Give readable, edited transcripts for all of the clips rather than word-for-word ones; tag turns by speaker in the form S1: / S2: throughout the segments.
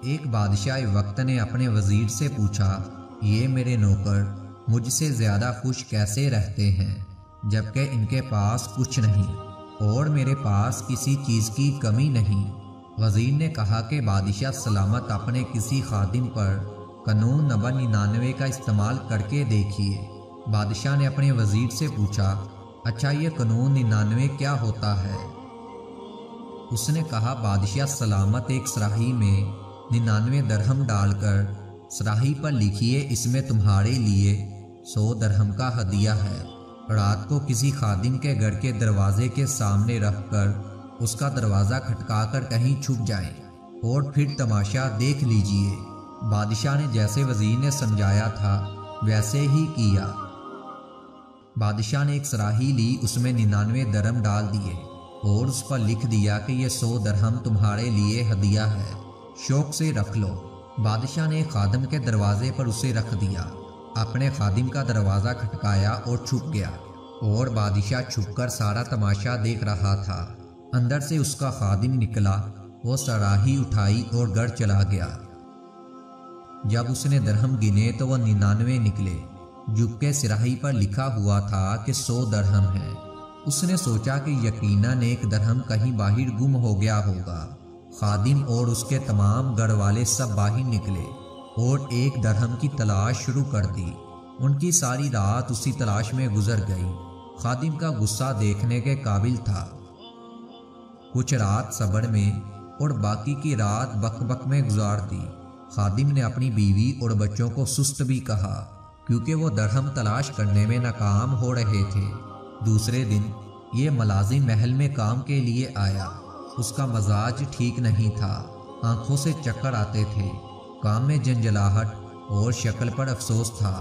S1: ایک بادشاہ وقت نے اپنے وزیر سے پوچھا، یہ میرے نوکر مجھ سے زیادہ خوش کیسے رہتے ہیں جبکہ ان کے پاس کچھ نہیں اور میرے پاس کسی چیز کی کمی نہیں؟ وزیر نے کہا کہ بادشاہ سلامت اپنے کسی خادم پر قانون نمبر 99 کا استعمال کر کے دیکھیے۔ بادشاہ نے اپنے وزیر سے پوچھا، اچھا یہ قانون 99 کیا ہوتا ہے؟ اس نے کہا، بادشاہ سلامت ایک صراحی میں 99 درہم ڈال کر صراحی پر لکھیے، اس میں تمہارے لیے 100 درہم کا ہدیہ ہے۔ رات کو کسی خادم کے گھر کے دروازے کے سامنے رکھ کر اس کا دروازہ کھٹکا کر کہیں چھپ جائیں اور پھر تماشا دیکھ لیجئے۔ بادشاہ نے جیسے وزیر نے سمجھایا تھا ویسے ہی کیا۔ بادشاہ نے ایک صراحی لی، اس میں 99 درہم ڈال دیے اور اس پر لکھ دیا کہ یہ 100 درہم تمہارے لیے ہدیہ ہے، شوق سے رکھ لو۔ بادشاہ نے ایک خادم کے دروازے پر اسے رکھ دیا، اپنے خادم کا دروازہ کھٹکایا اور چھپ گیا، اور بادشاہ چھپ کر سارا تماشا دیکھ رہا تھا۔ اندر سے اس کا خادم نکلا، وہ صراحی اٹھائی اور گھر چلا گیا۔ جب اس نے درہم گنے تو وہ 99 نکلے، جبکہ صراحی پر لکھا ہوا تھا کہ 100 درہم ہے۔ اس نے سوچا کہ یقیناً ایک درہم کہیں باہر گم ہو گیا ہوگا۔ خادم اور اس کے تمام گھر والے سب باہر نکلے اور ایک درہم کی تلاش شروع کر دی۔ ان کی ساری رات اسی تلاش میں گزر گئی۔ خادم کا غصہ دیکھنے کے قابل تھا۔ کچھ رات صبر میں اور باقی کی رات بک بک میں گزار دی۔ خادم نے اپنی بیوی اور بچوں کو سست بھی کہا کیونکہ وہ درہم تلاش کرنے میں ناکام ہو رہے تھے۔ دوسرے دن یہ ملازم محل میں کام کے لیے آیا۔ اس کا مزاج ٹھیک نہیں تھا، آنکھوں سے چکر آتے تھے، کام میں جنجلاہٹ اور شکل پر افسوس تھا۔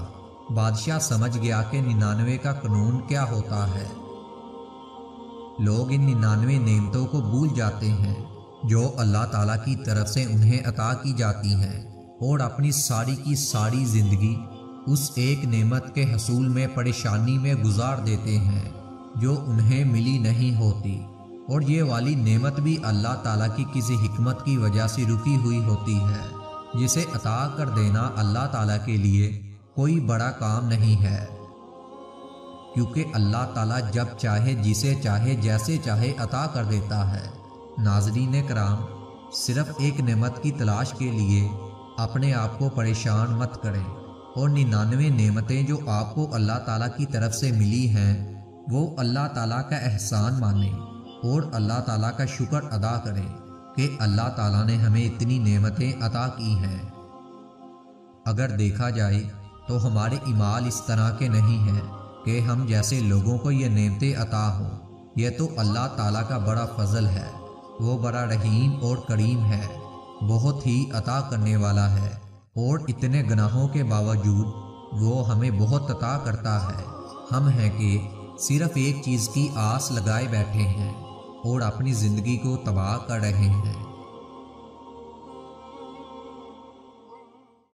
S1: بادشاہ سمجھ گیا کہ 99 کا قانون کیا ہوتا ہے۔ لوگ ان 99 نعمتوں کو بھول جاتے ہیں جو اللہ تعالیٰ کی طرف سے انہیں عطا کی جاتی ہیں، اور اپنی ساری کی ساری زندگی اس ایک نعمت کے حصول میں پریشانی میں گزار دیتے ہیں جو انہیں ملی نہیں ہوتی، اور یہ والی نعمت بھی اللہ تعالیٰ کی کسی حکمت کی وجہ سے رکی ہوئی ہوتی ہے، جسے عطا کر دینا اللہ تعالیٰ کے لیے کوئی بڑا کام نہیں ہے، کیونکہ اللہ تعالیٰ جب چاہے جسے چاہے جیسے چاہے عطا کر دیتا ہے۔ ناظرین کرام، صرف ایک نعمت کی تلاش کے لیے اپنے آپ کو پریشان مت کریں، اور 99 نعمتیں جو آپ کو اللہ تعالیٰ کی طرف سے ملی ہیں وہ اللہ تعالیٰ کا احسان مانیں اور اللہ تعالیٰ کا شکر ادا کریں کہ اللہ تعالیٰ نے ہمیں اتنی نعمتیں عطا کی ہیں۔ اگر دیکھا جائے تو ہمارے اعمال اس طرح کے نہیں ہیں کہ ہم جیسے لوگوں کو یہ نعمتیں عطا ہوں۔ یہ تو اللہ تعالیٰ کا بڑا فضل ہے، وہ بڑا رحیم اور کریم ہے، بہت ہی عطا کرنے والا ہے، اور اتنے گناہوں کے باوجود وہ ہمیں بہت عطا کرتا ہے۔ ہم ہیں کہ صرف ایک چیز کی آس لگائے بیٹھے ہیں اور اپنی زندگی کو تباہ کر رہے ہیں۔